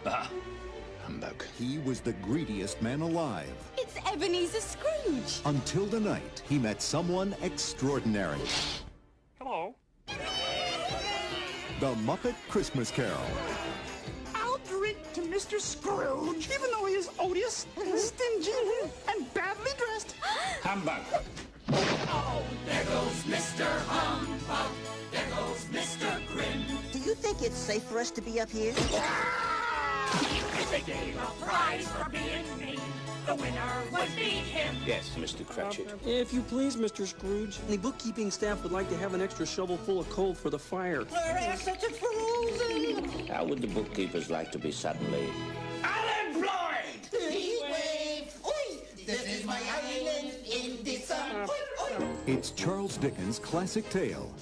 Bah, humbug. He was the greediest man alive. It's Ebenezer Scrooge. Until the night he met someone extraordinary. Hello. The Muppet Christmas Carol. I'll drink to Mr. Scrooge, even though he is odious and stingy and badly dressed. Humbug. Oh, there goes Mr. Humbug. There goes Mr. Grin. Do you think it's safe for us to be up here? If they gave a prize for being mean, the winner would be him. Yes, Mr. Cratchit. If you please, Mr. Scrooge, the bookkeeping staff would like to have an extra shovel full of coal for the fire. Our assets are frozen! How would the bookkeepers like to be suddenly unemployed? Heat wave! Oi! This is my island in the sun. It's Charles Dickens' classic tale,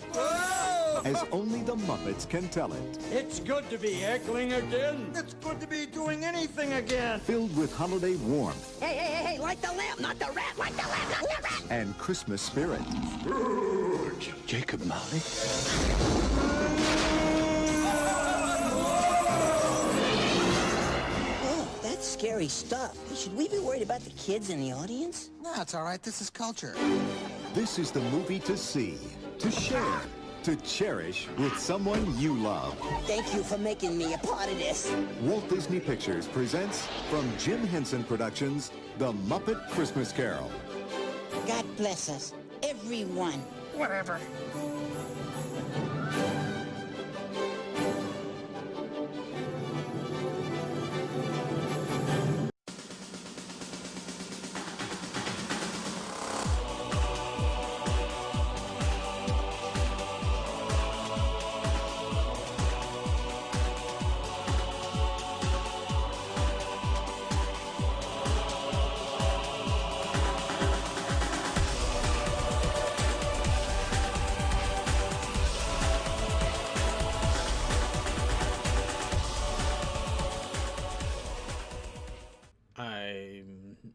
as only the Muppets can tell it. It's good to be heckling again. It's good to be doing anything again. Filled with holiday warmth Hey, light the lamp, not the rat, light the lamp, not the rat! and Christmas spirit. Jacob Marley? Oh, that's scary stuff. Should we be worried about the kids in the audience? No, it's all right. This is culture. This is the movie to see, to share, to cherish with someone you love. Thank you for making me a part of this. Walt Disney Pictures presents from Jim Henson Productions, The Muppet Christmas Carol. God bless us, everyone. Whatever.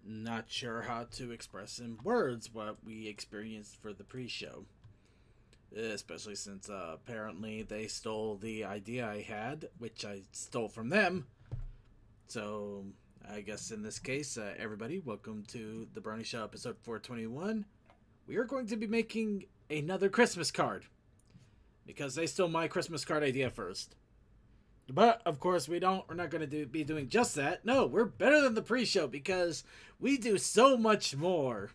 I'm not sure how to express in words what we experienced for the pre-show. Especially since apparently they stole the idea I had, which I stole from them. So, I guess in this case, everybody, welcome to the Brony Show episode 421. We are going to be making another Christmas card. Because they stole my Christmas card idea first. But, of course, we're not going to be doing just that. No, we're better than the pre-show because we do so much more.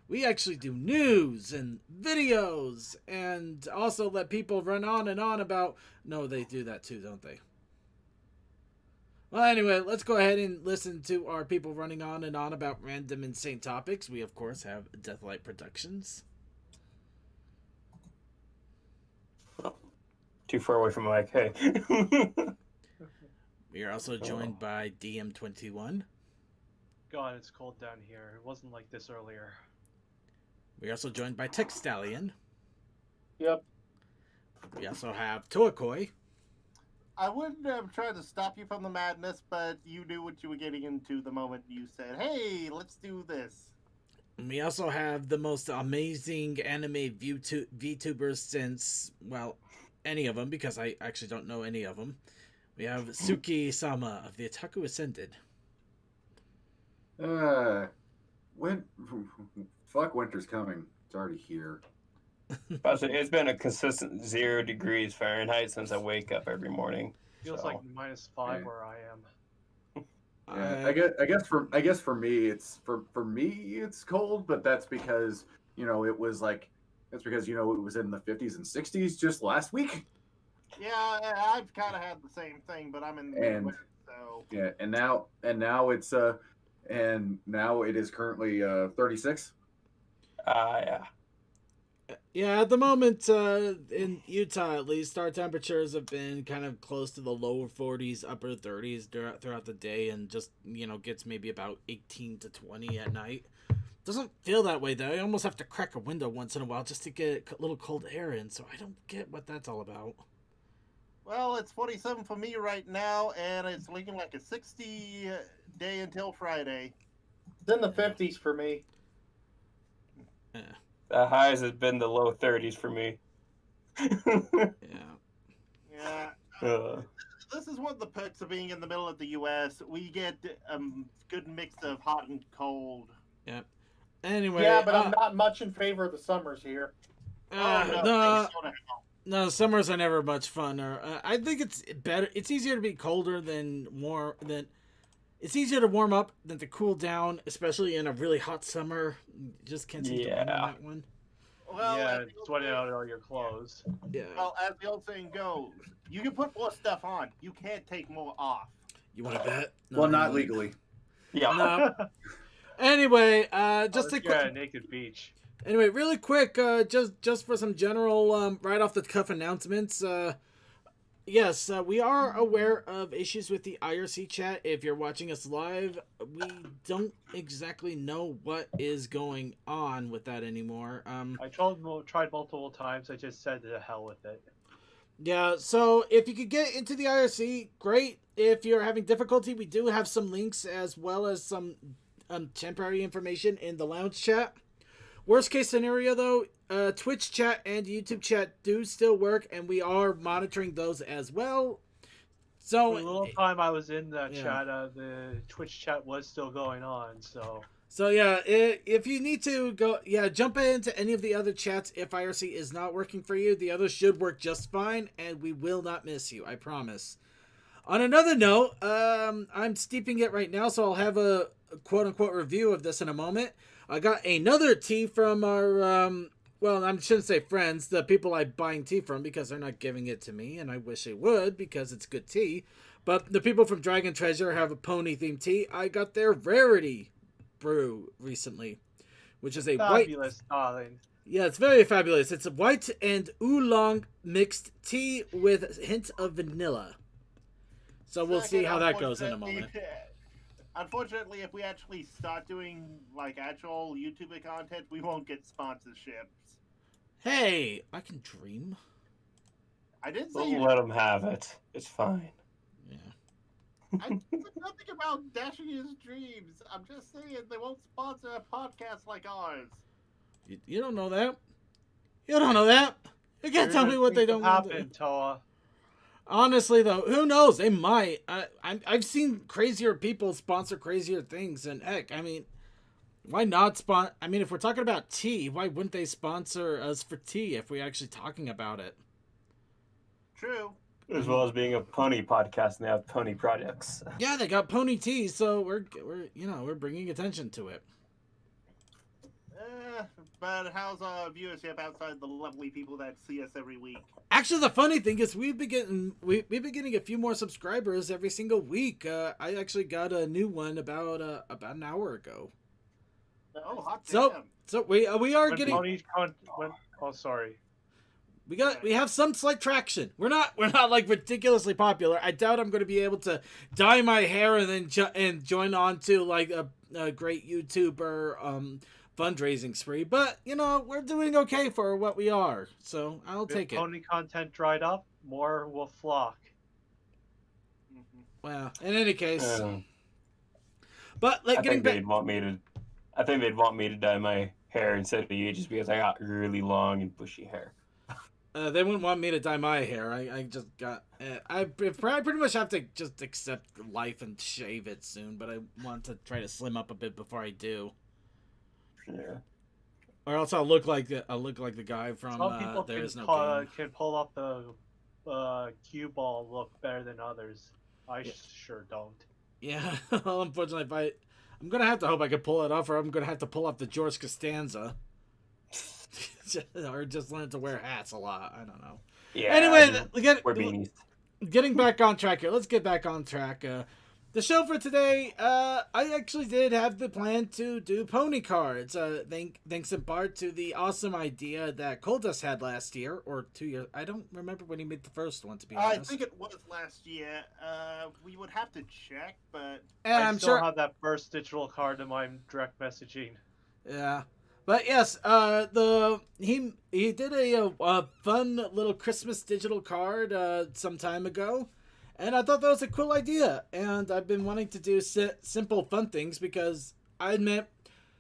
We actually do news and videos and also let people run on and on about... No, they do that too, don't they? Well, anyway, let's go ahead and listen to our people running on and on about random insane topics. We, of course, have Deathlight Productions. Too far away from the mic. Hey. We are also joined by DM21. God, it's cold down here. It wasn't like this earlier. We are also joined by Tech Stallion. Yep. We also have Toakoi. I wouldn't have tried to stop you from the madness, but you knew what you were getting into the moment you said, hey, let's do this. And we also have the most amazing anime VTubers since, well, any of them, because I actually don't know any of them. We have Suki-sama of the Otaku Ascended. Fuck, winter's coming. It's already here. It's been a consistent 0 degrees Fahrenheit since I wake up every morning. Feels like -5 where I am. Yeah, I guess for me it's cold, but that's because it was it was in the 50s and 60s just last week. Yeah, I've kind of had the same thing, but I'm in the Midwest, so yeah, and now it is currently 36. Yeah. Yeah, at the moment, in Utah at least, our temperatures have been kind of close to the lower 40s, upper 30s throughout the day, and just, gets maybe about 18 to 20 at night. Doesn't feel that way, though. I almost have to crack a window once in a while just to get a little cold air in, so I don't get what that's all about. Well, it's 47 for me right now, and it's looking like a 60 day until Friday. It's in the 50s for me. Yeah. The highs has been the low 30s for me. Yeah. Yeah. this is one of the perks of being in the middle of the U.S. We get a good mix of hot and cold. Yep. Anyway. Yeah, but I'm not much in favor of the summers here. No, summers are never much fun. I think it's better. It's easier to be colder than warm. It's easier to warm up than to cool down, especially in a really hot summer. You just can't seem to win on that one. Well, yeah, sweating out all your clothes. Yeah. Well, as the old saying goes, you can put more stuff on. You can't take more off. You want to bet? No, well, not legally. Yeah. No. Anyway, just a quick naked beach. Anyway, really quick, just for some general right off the cuff announcements. Yes, we are aware of issues with the IRC chat. If you're watching us live, we don't exactly know what is going on with that anymore. I tried multiple times. I just said to hell with it. Yeah, so if you could get into the IRC, great. If you're having difficulty, we do have some links as well as some temporary information in the lounge chat. Worst case scenario, though, Twitch chat and YouTube chat do still work, and we are monitoring those as well. So for a little time I was in the chat, the Twitch chat was still going on. So yeah, if you need to go, jump into any of the other chats. If IRC is not working for you, the others should work just fine, and we will not miss you. I promise. On another note, I'm steeping it right now, so I'll have a quote-unquote review of this in a moment. I got another tea from our, well, I shouldn't say friends, the people I'm buying tea from, because they're not giving it to me, and I wish they would, because it's good tea. But the people from Dragon Treasure have a pony-themed tea. I got their Rarity brew recently, which is a fabulous, darling. Yeah, it's very fabulous. It's a white and oolong mixed tea with a hint of vanilla. So we'll see how that goes in a moment. Unfortunately, if we actually start doing like actual YouTuber content, we won't get sponsorships. Hey, I can dream. I didn't say let them have it. It's fine. Yeah. I said nothing about dashing his dreams. I'm just saying they won't sponsor a podcast like ours. You don't know that. You don't know that. You can't tell me what they don't want to do. Toa. Honestly, though, who knows? They might. I've seen crazier people sponsor crazier things, and heck, I mean, why not sponsor? I mean, if we're talking about tea, why wouldn't they sponsor us for tea if we're actually talking about it? True. As well as being a pony podcast, and they have pony products. Yeah, they got pony tea, so we're bringing attention to it. But how's our viewership outside the lovely people that see us every week? Actually, the funny thing is we've been getting a few more subscribers every single week. I actually got a new one about an hour ago. Oh, hot damn. So we are getting. Oh, sorry. We have some slight traction. We're not like ridiculously popular. I doubt I'm going to be able to dye my hair and then join on to like a great YouTuber fundraising spree, but we're doing okay for what we are, so I'll take it. Pony content dried up, more will flock. Well, in any case, but like I think they'd want me to dye my hair instead of you, just because I got really long and bushy hair. They wouldn't want me to dye my hair. I just got. I pretty much have to just accept life and shave it soon, but I want to try to slim up a bit before I do. Yeah. Or else I'll look like the guy from Some people There Is No Game. Can pull off the cue ball look better than others. I sure don't. Yeah, well, unfortunately, I'm gonna have to hope I can pull it off, or I'm gonna have to pull off the George Costanza, or just learn to wear hats a lot. I don't know. Yeah. Anyway, we're beanies. Getting back on track here. Let's get back on track. The show for today, I actually did have the plan to do pony cards. Thanks in part to the awesome idea that Coldust had last year, or 2 years. I don't remember when he made the first one, to be honest. I think it was last year. We would have to check, but... I still have that first digital card in my direct messaging. Yeah. But yes, he did a fun little Christmas digital card some time ago. And I thought that was a cool idea, and I've been wanting to do simple, fun things because I admit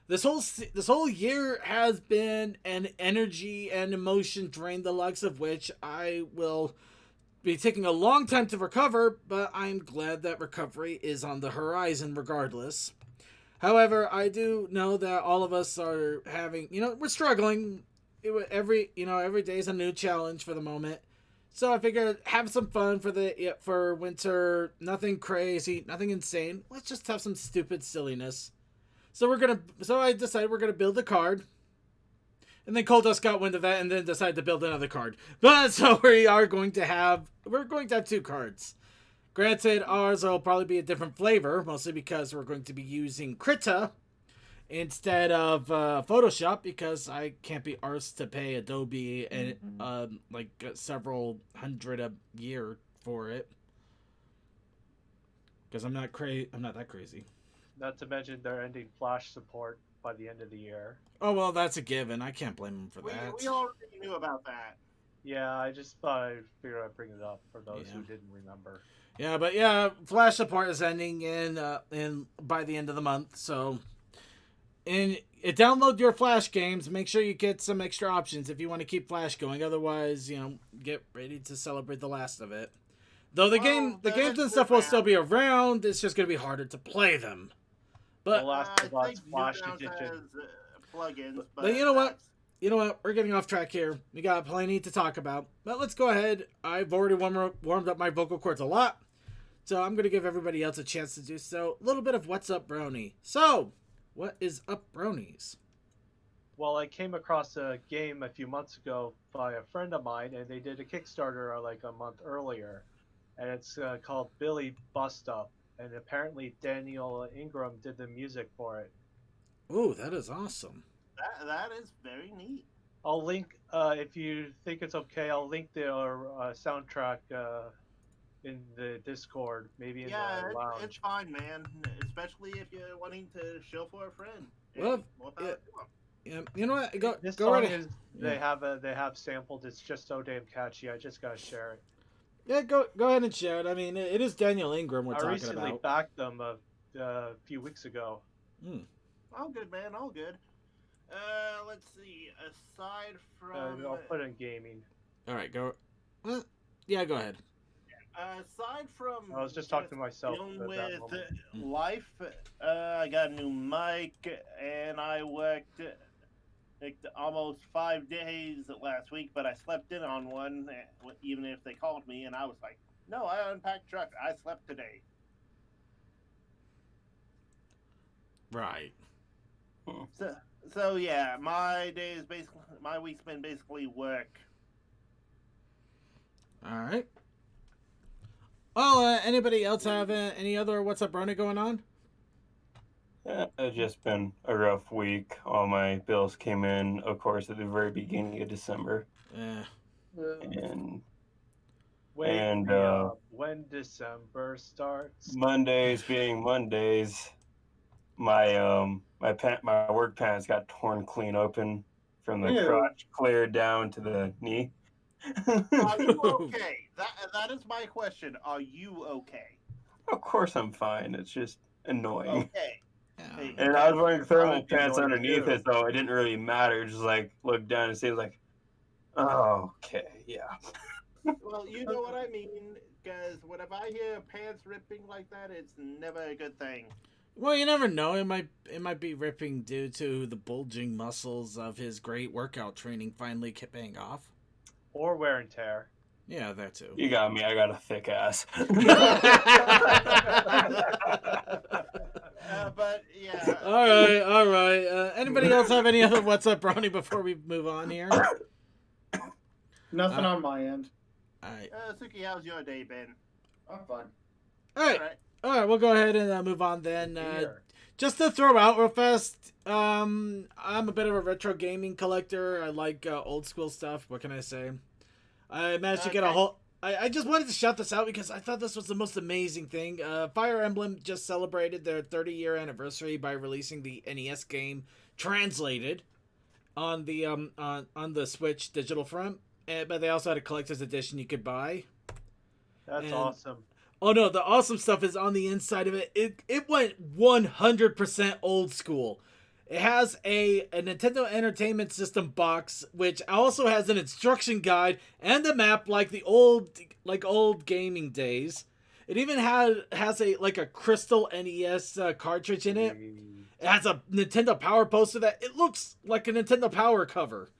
this whole year has been an energy and emotion drain, the likes of which I will be taking a long time to recover, but I'm glad that recovery is on the horizon regardless. However, I do know that all of us are having, we're struggling. Every day is a new challenge for the moment. So I figured have some fun for winter. Nothing crazy, nothing insane. Let's just have some stupid silliness. So I decided we're gonna build a card. And then Coldust got wind of that and then decided to build another card. But so we're going to have 2 cards. Granted, ours will probably be a different flavor, mostly because we're going to be using Krita instead of Photoshop, because I can't be arsed to pay Adobe and several hundred a year for it. Because I'm not that crazy. Not to mention they're ending Flash support by the end of the year. Oh, well, that's a given. I can't blame them for that. We already knew about that. Yeah, I just thought I'd bring it up for those who didn't remember. Yeah, but yeah, Flash support is ending in by the end of the month, so download your Flash games. Make sure you get some extra options if you want to keep Flash going. Otherwise, get ready to celebrate the last of it. Though the games and stuff will still be around, it's just going to be harder to play them. But the Last of Us Flash Edition plugins. But you know what? We're getting off track here. We got plenty to talk about. But let's go ahead. I've already warmed up my vocal cords a lot. So I'm going to give everybody else a chance to do so. A little bit of What's Up, Brony. So, what is up, Bronies? Well, I came across a game a few months ago by a friend of mine, and they did a Kickstarter like a month earlier. And it's called Billy Bust Up. And apparently Daniel Ingram did the music for it. Ooh, that is awesome. That is very neat. I'll link, if you think it's okay, I'll link their soundtrack in the Discord, maybe in the lounge. It's fine, man. Especially if you're wanting to show for a friend. Well, yeah, you know what? This go song right is they have sampled. It's just so damn catchy. I just gotta share it. Yeah, go ahead and share it. I mean, it is Daniel Ingram we're talking about. I recently backed them a few weeks ago. All good, man. All good. Let's see. Aside from, I'll put in gaming. All right, go. Well, yeah, go ahead. Aside from, I was just talking to myself. Dealing with life, I got a new mic, and I worked like almost 5 days last week, but I slept in on one, even if they called me, and I was like, no, I unpacked truck. I slept today. Right. So yeah, my week's been basically work. All right. Well, anybody else have any other What's Up, Brony going on? It's just been a rough week. All my bills came in, of course, at the very beginning of December. Yeah. When December starts. Mondays being Mondays, my work pants got torn clean open from the crotch clear down to the knee. Are you okay? That is my question. Are you okay? Of course I'm fine. It's just annoying. Okay. Hey, and I was wearing thermal pants underneath it, so it didn't really matter. Just like look down and see, like, oh, okay, yeah. Well, you know what I mean, because whenever I hear pants ripping like that, it's never a good thing. Well, you never know. It might be ripping due to the bulging muscles of his great workout training finally paying off. Or wear and tear. Yeah, that too. You got me. I got a thick ass. But yeah. All right. Anybody else have any other What's Up, Brony, before we move on here? Nothing on my end. All right. Suki, how's your day been? I'm fine. All right. We'll go ahead and move on then. Just to throw out real fast, I'm a bit of a retro gaming collector. I like old school stuff. What can I say? I managed to get a whole... I just wanted to shout this out because I thought this was the most amazing thing. Fire Emblem just celebrated their 30-year anniversary by releasing the NES game translated on the on the Switch digital front. But they also had a collector's edition you could buy. That's awesome. Oh no, the awesome stuff is on the inside of it. It went 100% old school. It has a Nintendo Entertainment System box, which also has an instruction guide and a map like the old gaming days. It even has a crystal NES cartridge in it. It has a Nintendo Power poster that it looks like a Nintendo Power cover.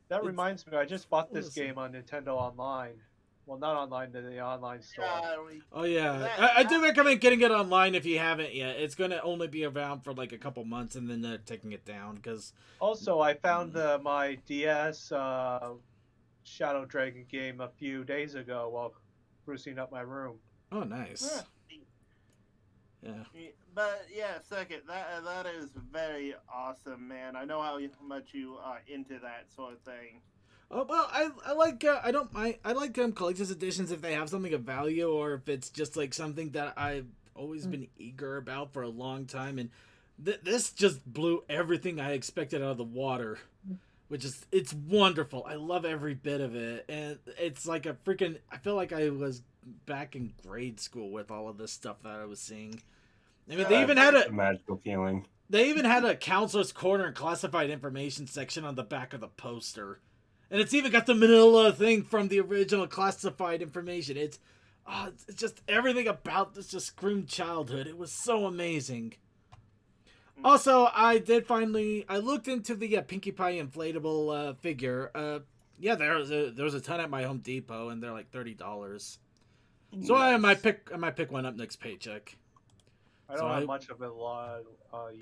That reminds me, I just bought this game on Nintendo Online. Well, not online, the online store. Oh yeah, I do recommend getting it online if you haven't yet. It's gonna only be around for like a couple months and then they're taking it down because. Also, I found my DS Shadow Dragon game a few days ago while sprucing up my room. Oh, nice. Yeah. But yeah, second, that is very awesome, man. I know how much you are into that sort of thing. Oh well, I like I don't mind. I like collector's editions if they have something of value or if it's just like something that I've always been eager about for a long time. And this just blew everything I expected out of the water, which is it's wonderful. I love every bit of it, and it's like a freaking. I feel like I was back in grade school with all of this stuff that I was seeing. I mean, they even had a magical feeling. They even had a counselor's corner and classified information section on the back of the poster. And it's even got the manila thing from the original classified information. It's just everything about this just screamed childhood. It was so amazing. Also, I looked into the Pinkie Pie inflatable figure. Yeah, there was a ton at my Home Depot, and they're like $30. So nice. I might pick one up next paycheck. I don't have much of a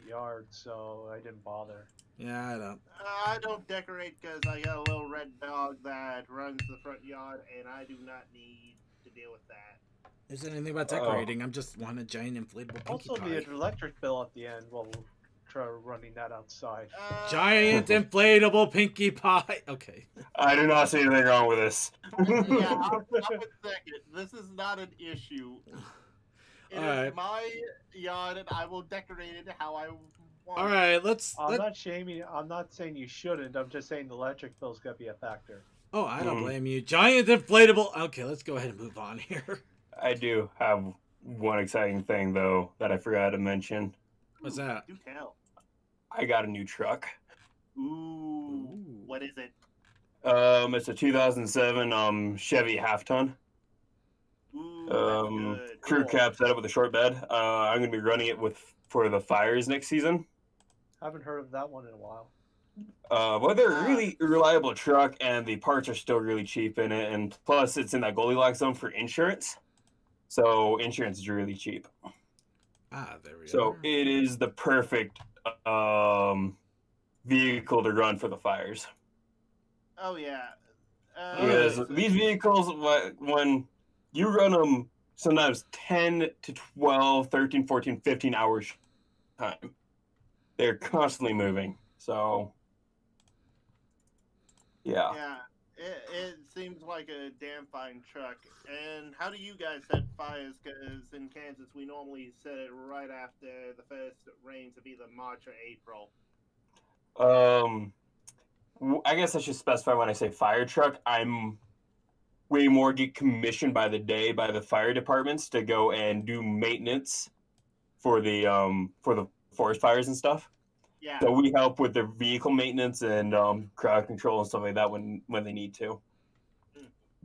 yard, so I didn't bother. Yeah, I don't. I don't decorate because I got a little red dog that runs the front yard, and I do not need to deal with that. Isn't anything about decorating. I'm just want a giant inflatable Pinkie Also, Pie. the electric bill at the end while try running that outside. Giant inflatable Pinkie Pie. Okay. I do not see anything wrong with this. Yeah, I'll second. This is not an issue. It is my yard, and I will decorate it how I want. All right, I'm not shaming. I'm not saying you shouldn't. I'm just saying the electric bill's gonna be a factor. Oh, I don't blame you. Giant inflatable. Okay, let's go ahead and move on here. I do have one exciting thing though that I forgot to mention. What's that? Do tell. I got a new truck. Ooh. What is it? It's a 2007 Chevy half ton. Ooh, crew cab setup with a short bed. I'm gonna be running it for the fires next season. Haven't heard of that one in a while. Well, they're a really reliable truck, and the parts are still really cheap in it, and plus it's in that Goldilocks zone for insurance. So insurance is really cheap. There we go. So it is the perfect vehicle to run for the fires. Oh yeah. Because these vehicles, when you run them sometimes 10 to 12, 13, 14, 15 hours time, they're constantly moving. So, yeah. Yeah, it seems like a damn fine truck. And how do you guys set fires? Because in Kansas, we normally set it right after the first rains of either March or April. I guess I should specify when I say fire truck, I'm way more get commissioned by the day by the fire departments to go and do maintenance for the forest fires and stuff. Yeah. So we help with their vehicle maintenance and crowd control and stuff like that when they need to.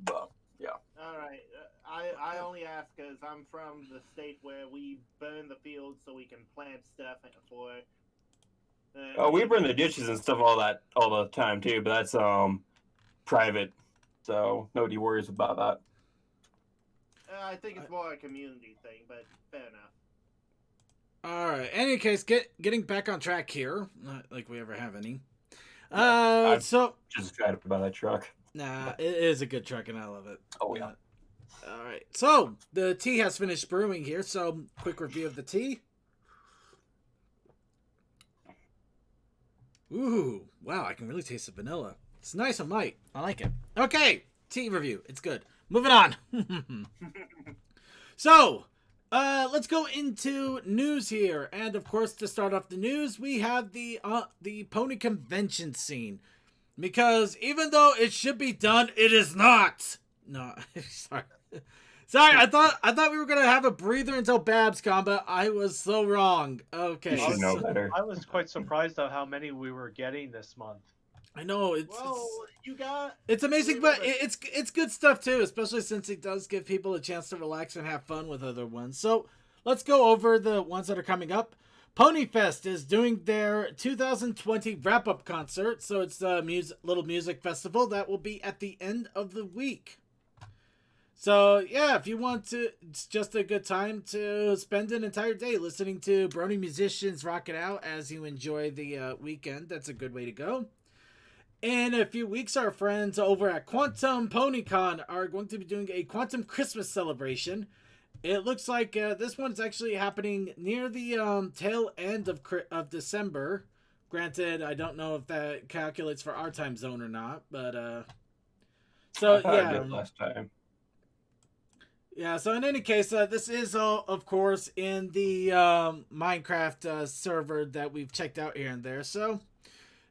But yeah. All right. I only ask because I'm from the state where we burn the fields so we can plant stuff for. We burn the ditches and stuff all the time too, but that's private, so nobody worries about that. I think it's more a community thing, but fair enough. All right. In any case, getting back on track here, not like we ever have any. I'm so just excited about that truck. Nah, it is a good truck, and I love it. Oh yeah. All right. So the tea has finished brewing here. So quick review of the tea. Ooh, wow, I can really taste the vanilla. It's nice and light. I like it. Okay, tea review. It's good. Moving on. So, let's go into news here. And, of course, to start off the news, we have the pony convention scene. Because even though it should be done, it is not. No, sorry. Sorry, I thought we were gonna have a breather until BabsCon, but I was so wrong. Okay. You should know better. I was quite surprised at how many we were getting this month. I know it's amazing, but it's good stuff too, especially since it does give people a chance to relax and have fun with other ones. So let's go over the ones that are coming up. Ponyfest is doing their 2020 wrap-up concert, so it's a little music festival that will be at the end of the week. So, yeah, if you want to, it's just a good time to spend an entire day listening to Brony musicians rock it out as you enjoy the weekend. That's a good way to go. In a few weeks, our friends over at Quantum PonyCon are going to be doing a Quantum Christmas celebration. It looks like this one's actually happening near the tail end of December. Granted, I don't know if that calculates for our time zone or not, but so yeah. Last time. Yeah, so in any case, this is, of course, in the Minecraft server that we've checked out here and there. So,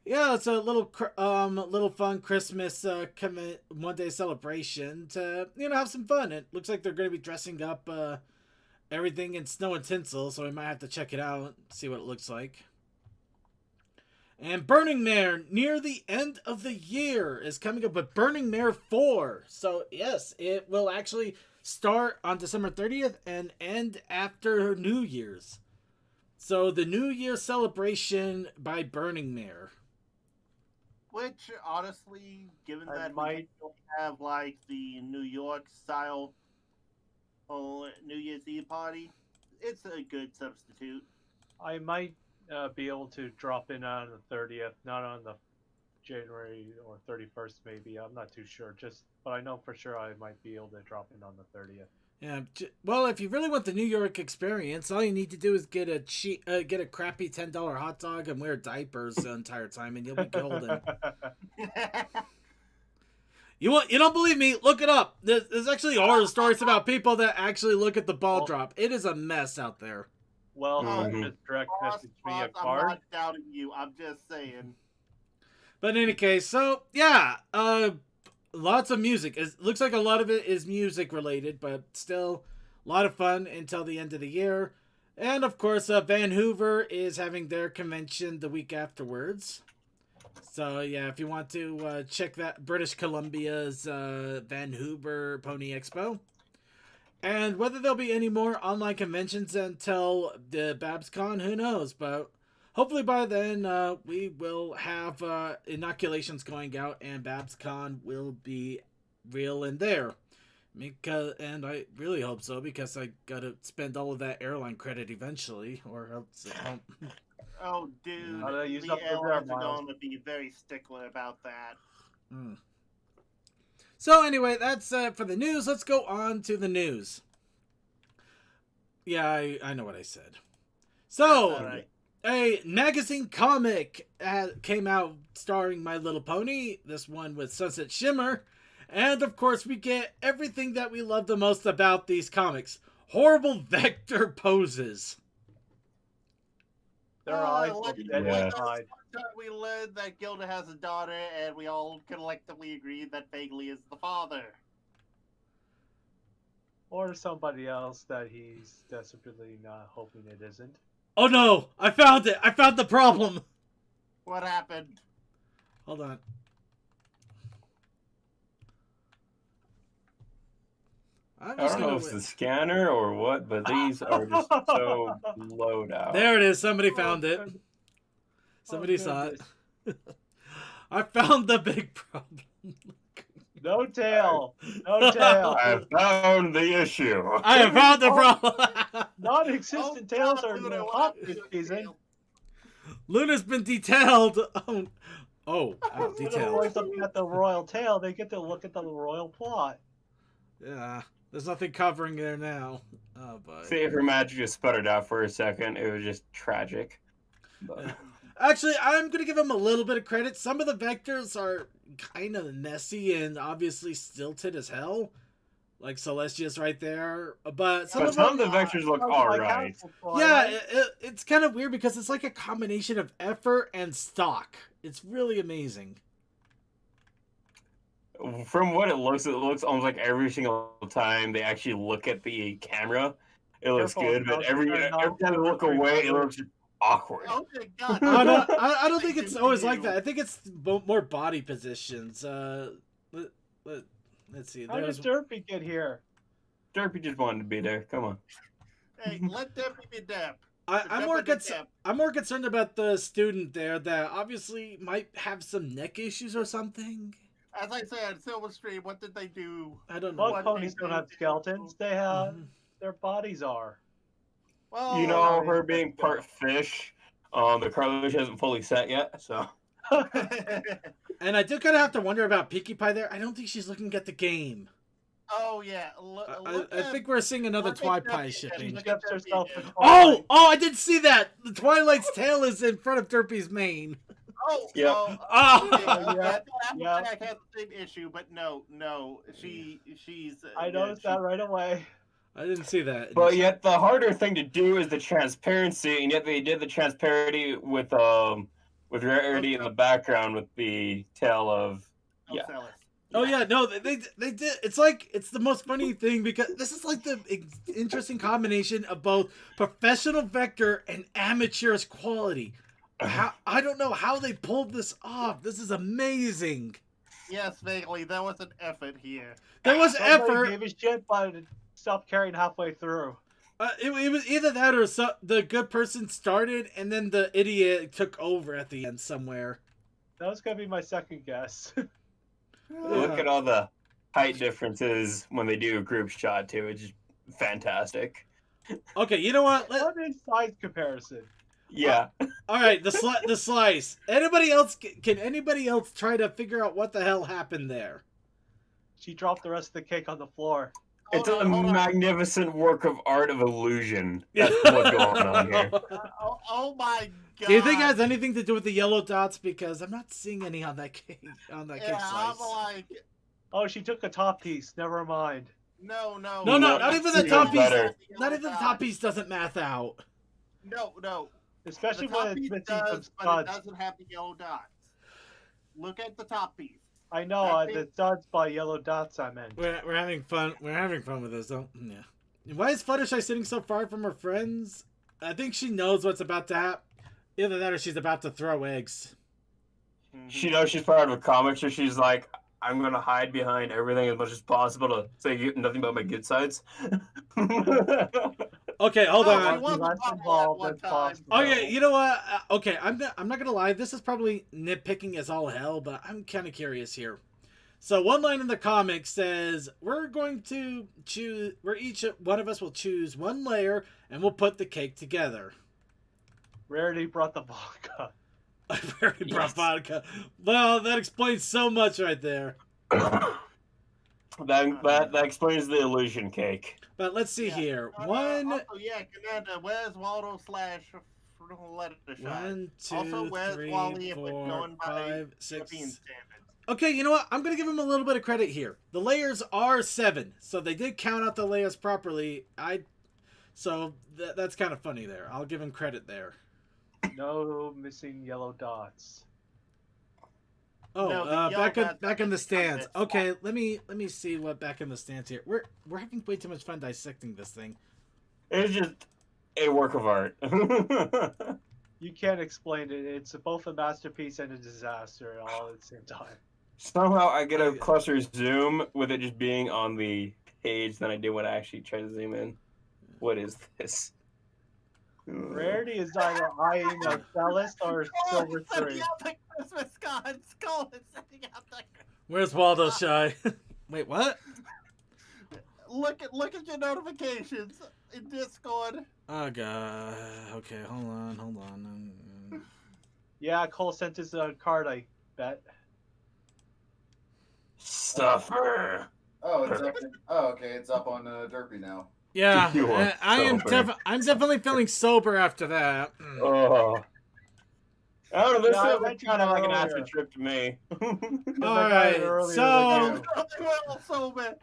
yeah, it's a little fun Christmas one-day celebration to, have some fun. It looks like they're going to be dressing up everything in snow and tinsel, so we might have to check it out, see what it looks like. And Burning Mare, near the end of the year, is coming up with Burning Mare 4. So, yes, it will actually start on December 30th and end after New Year's. So the New Year celebration by Burning Mare. Which, honestly, given that we don't have like the New York style New Year's Eve party, it's a good substitute. I might be able to drop in on the 30th, not on the January or 31st maybe. I'm not too sure. But I know for sure I might be able to drop in on the 30th. Yeah. Well, if you really want the New York experience, all you need to do is get a crappy $10 hot dog and wear diapers the entire time, and you'll be golden. You don't believe me? Look it up. There's actually horror stories about people that actually look at the ball drop. It is a mess out there. Well, just direct message me at Bard. I'm not doubting you. I'm just saying. But in any case, so yeah, lots of music. It looks like a lot of it is music related, but still a lot of fun until the end of the year. And of course, Van Hoover is having their convention the week afterwards. So yeah, if you want to check that, British Columbia's Van Hoover Pony Expo. And whether there'll be any more online conventions until the BabsCon, who knows? But hopefully by then we will have inoculations going out and BabsCon will be real in there. And I really hope so, because I gotta spend all of that airline credit eventually, or else it won't. Oh, dude, the airlines are going to be very stickler about that. So anyway, that's for the news. Let's go on to the news. Yeah, I know what I said. So, a magazine comic came out starring My Little Pony. This one with Sunset Shimmer. And of course, we get everything that we love the most about these comics. Horrible vector poses. We learned that Gilda has a daughter, and we all collectively agree that Bagley is the father. Or somebody else that he's desperately not hoping it isn't. Oh no! I found it! I found the problem! What happened? Hold on. I don't know if it's the scanner or what, but these are just so blowed out. There it is. Somebody found it. Somebody saw it. I found the big problem. No tail. No tail. I found the issue. I have found the problem. Non-existent tails are hot this season. Luna's been detailed. Oh, detailed. Looking at the royal tail, they get to look at the royal plot. Yeah. There's nothing covering there now. Oh, boy. See, if her magic just sputtered out for a second, it was just tragic. But... Actually, I'm going to give him a little bit of credit. Some of the vectors are kind of messy and obviously stilted as hell. Like Celestia's right there. But some of the vectors look alright. Yeah, it's kind of weird because it's like a combination of effort and stock. It's really amazing. From what it looks almost like every single time they actually look at the camera, it looks Careful, good. But don't every turn time they look away, it looks awkward. Oh my God! I don't think it's always like that. I think it's more body positions. Let's see. How did Derpy get here? Derpy just wanted to be there. Come on. Hey, let Deppy be Depp. I'm more concerned about the student there that obviously might have some neck issues or something. As I said, Silverstream, what did they do? I don't know. Bug ponies don't have skeletons. They have their bodies are. Well, You know, her being part fish, the cartilage hasn't fully set yet, so. And I do kind of have to wonder about Pinkie Pie there. I don't think she's looking at the game. Oh yeah, I think we're seeing another Twilight shipping. Oh, I did see that. The Twilight's tail is in front of Derpy's mane. Oh, Yep. I had the same issue, but no, she's. I noticed that right away. I didn't see that. But yet the harder thing to do is the transparency, and yet they did the transparency with Rarity in the background with the tail of Oh yeah, no, they did. It's like it's the most funny thing because this is like the interesting combination of both professional vector and amateur's quality. I don't know how they pulled this off. This is amazing. Yes, vaguely, there was an effort here. There was effort. Gave a shit, but it stopped carrying halfway through. It was either that or the good person started and then the idiot took over at the end somewhere. That was gonna be my second guess. Look at all the height differences when they do a group shot too. It's just fantastic. Okay, you know what? What is size comparison? Yeah. All right, the slice. Anybody else? Can anybody else try to figure out what the hell happened there? She dropped the rest of the cake on the floor. It's a magnificent work of art of illusion. That's what's going on here. Oh my God! Do you think it has anything to do with the yellow dots? Because I'm not seeing any on that cake. On that cake slice. I'm like, oh, she took a top piece. Never mind. No. Not even the top piece. Not even the top piece doesn't math out. No. Especially the top when it's piece missing does, some but it studs. doesn't have the yellow dots. Look at the top piece. I know the studs by yellow dots I meant. We're having fun. We're having fun with this, don't? Yeah. Why is Fluttershy sitting so far from her friends? I think she knows what's about to happen. Either that or she's about to throw eggs. She knows she's part of a comic, so she's like, I'm going to hide behind everything as much as possible to say nothing about my good sides. Okay, hold on. Okay, you know what? Okay, I'm not gonna lie. This is probably nitpicking as all hell, but I'm kind of curious here. So one line in the comic says we're going to choose. Each one of us will choose one layer, and we'll put the cake together. Rarity brought the vodka. Rarity brought vodka. Well, that explains so much right there. That explains the illusion cake. But let's see here. Also, Commander, where's Waldo / Fluttershy? 1, 2, also, where's 3, Wally if we're 4, going by 5, 6. European standards? Okay, you know what? I'm gonna give him a little bit of credit here. The layers are 7, so they did count out the layers properly. So that's kind of funny there. I'll give him credit there. No missing yellow dots. Oh, No, back in the stands. Okay, let me see what back in the stands here. We're having way too much fun dissecting this thing. It's just a work of art. You can't explain it. It's both a masterpiece and a disaster all at the same time. Somehow I get a closer zoom with it just being on the page than I did when I actually try to zoom in. What is this? Rarity is either eyeing a Celeste or Silver Tree. Christmas cards. Skull is sending out the. Where's Waldo Shy? Wait, what? Look at your notifications in Discord. Oh god. Okay, hold on. Yeah, Cole sent his card, I bet. Stuffer. Oh, it's up. Okay, it's up on Derpy now. Yeah, I'm definitely feeling sober after that. Oh. I don't know, this No, feels I kind of like an earlier. acid trip to me. Alright, so...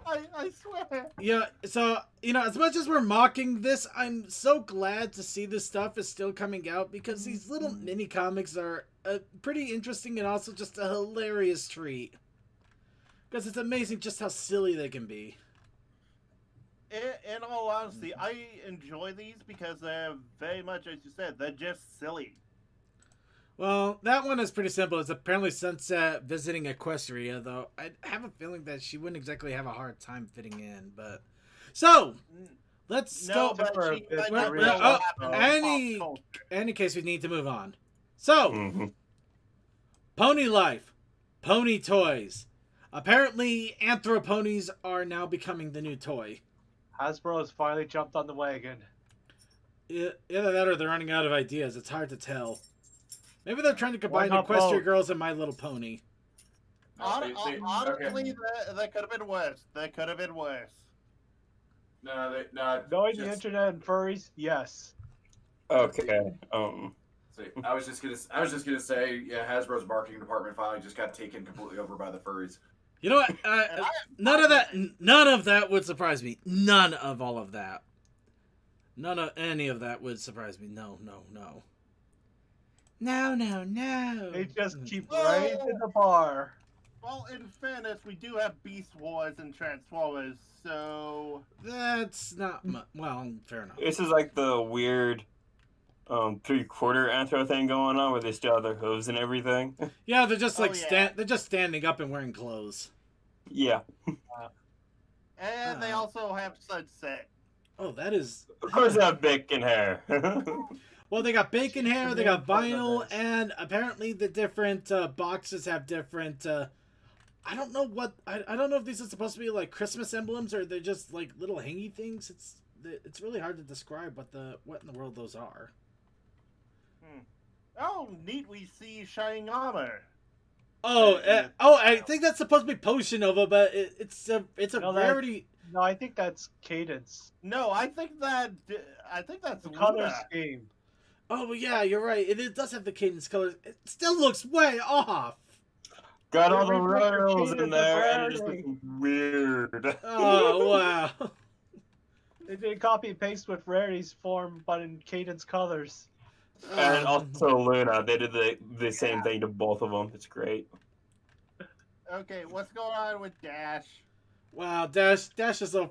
I swear. Yeah, so, as much as we're mocking this, I'm so glad to see this stuff is still coming out because these little mini comics are pretty interesting and also just a hilarious treat. Because it's amazing just how silly they can be. In all honesty, I enjoy these because they're very much, as you said, they're just silly. Well, that one is pretty simple. It's apparently Sunset visiting Equestria, though I have a feeling that she wouldn't exactly have a hard time fitting in. But so let's go. Any case, we need to move on. So, Pony Life, Pony Toys. Apparently, Anthroponies are now becoming the new toy. Hasbro has finally jumped on the wagon. Either that or they're running out of ideas. It's hard to tell. Maybe they're trying to combine Equestria Girls and My Little Pony. Honestly, that could have been worse. That could have been worse. Knowing the internet and furries, yes. Okay. See, I was just gonna say, yeah, Hasbro's marketing department finally just got taken completely over by the furries. You know what? None of that would surprise me. None of all of that. None of any of that would surprise me. No. They just keep right in the bar. Well, in fairness, we do have Beast Wars and Transformers, so that's not well. Fair enough. This is like the weird 3/4 Anthro thing going on, where they still have their hooves and everything. Yeah, they're just they're just standing up and wearing clothes. Yeah. And they also have Sunset. Oh, that is. Of course, they have bacon hair. Well, they got bacon hair, they got vinyl, and apparently the different boxes have different. I don't know what. I don't know if these are supposed to be like Christmas emblems or they're just like little hangy things. It's really hard to describe what in the world those are. Oh, neat! We see shining armor. Oh, I think that's supposed to be Potion Nova, but it's a rarity. No, I think that's Cadence. No, I think that's the color scheme. Oh, yeah, you're right. It does have the Cadence colors. It still looks way off. Got all the royals in there, and it just looks weird. Oh, wow. They did copy and paste with Rarity's form, but in Cadence colors. And also Luna, they did the same thing to both of them. It's great. Okay, what's going on with Dash? Wow, Dash is a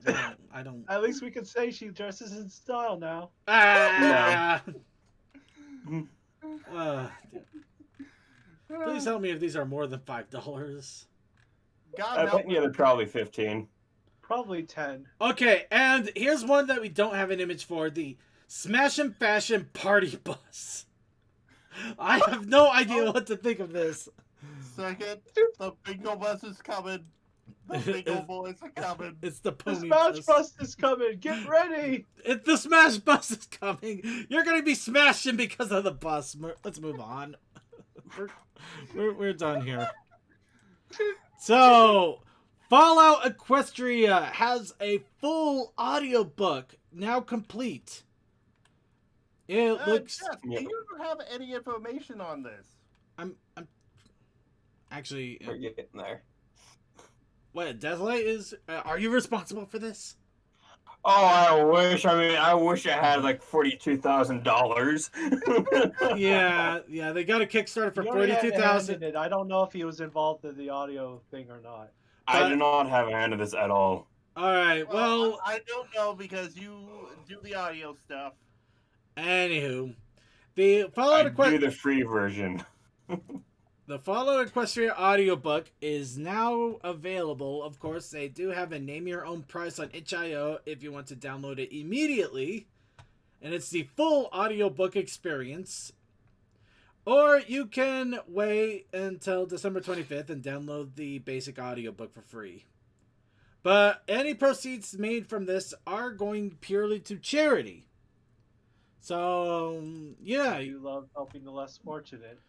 man, I don't. At least we can say she dresses in style now. Please tell me if these are more than $5. I think they're probably 15. Probably 10. Okay, and here's one that we don't have an image for: the Smash and Fashion Party Bus. I have no idea what to think of this. Second, the bingo bus is coming. The bingo boys are coming. It's the pony Smash bus is coming. Get ready. The Smash bus is coming. You're gonna be smashing because of the bus. Let's move on. We're done here. So, Fallout Equestria has a full audiobook now complete. It looks. Jeff, do you have any information on this? I'm actually. We're getting there. What, Deathlight is? Are you responsible for this? Oh, I wish. I mean, I wish I had like $42,000. Yeah. They got a Kickstarter for $42,000. I don't know if he was involved in the audio thing or not. I do not have a hand in this at all. All right. Well, I don't know because you do the audio stuff. Anywho, the Fallout Equestria. Do the free version. The Fallout Equestria audiobook is now available. Of course, they do have a name your own price on itch.io if you want to download it immediately. And it's the full audiobook experience. Or you can wait until December 25th and download the basic audiobook for free. But any proceeds made from this are going purely to charity. So, yeah. You love helping the less fortunate.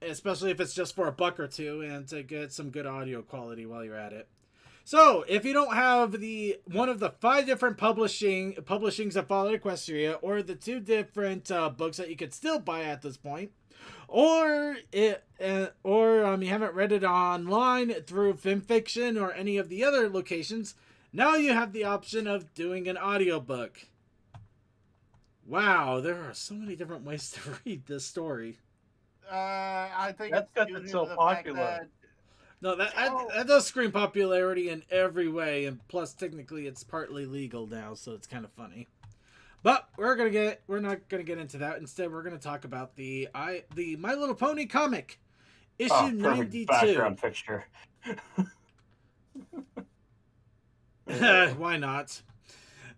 Especially if it's just for $1 or $2 and to get some good audio quality while you're at it. So, if you don't have one of the 5 different publishings of Fallout Equestria, or the 2 different books that you could still buy at this point, or you haven't read it online through FimFiction or any of the other locations, now you have the option of doing an audiobook. Wow, there are so many different ways to read this story. I think that's because it's so popular. No, that does scream popularity in every way, and plus technically it's partly legal now, so it's kind of funny. But we're not gonna get into that. Instead, we're gonna talk about the My Little Pony comic, issue 92. Background picture. Why not?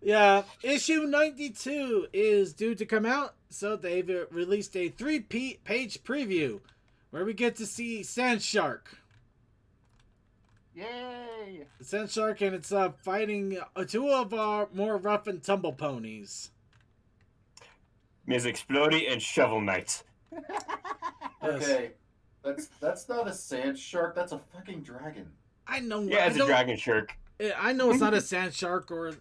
Yeah, issue 92 is due to come out, so they've released a 3-page preview where we get to see Sand Shark. Yay! Sand Shark, and it's fighting two of our more rough and tumble ponies. Ms. Explodey and Shovel Knight. Okay, that's not a sand shark. That's a fucking dragon. I know. Yeah, it's a dragon shark. I know it's not a sand shark, or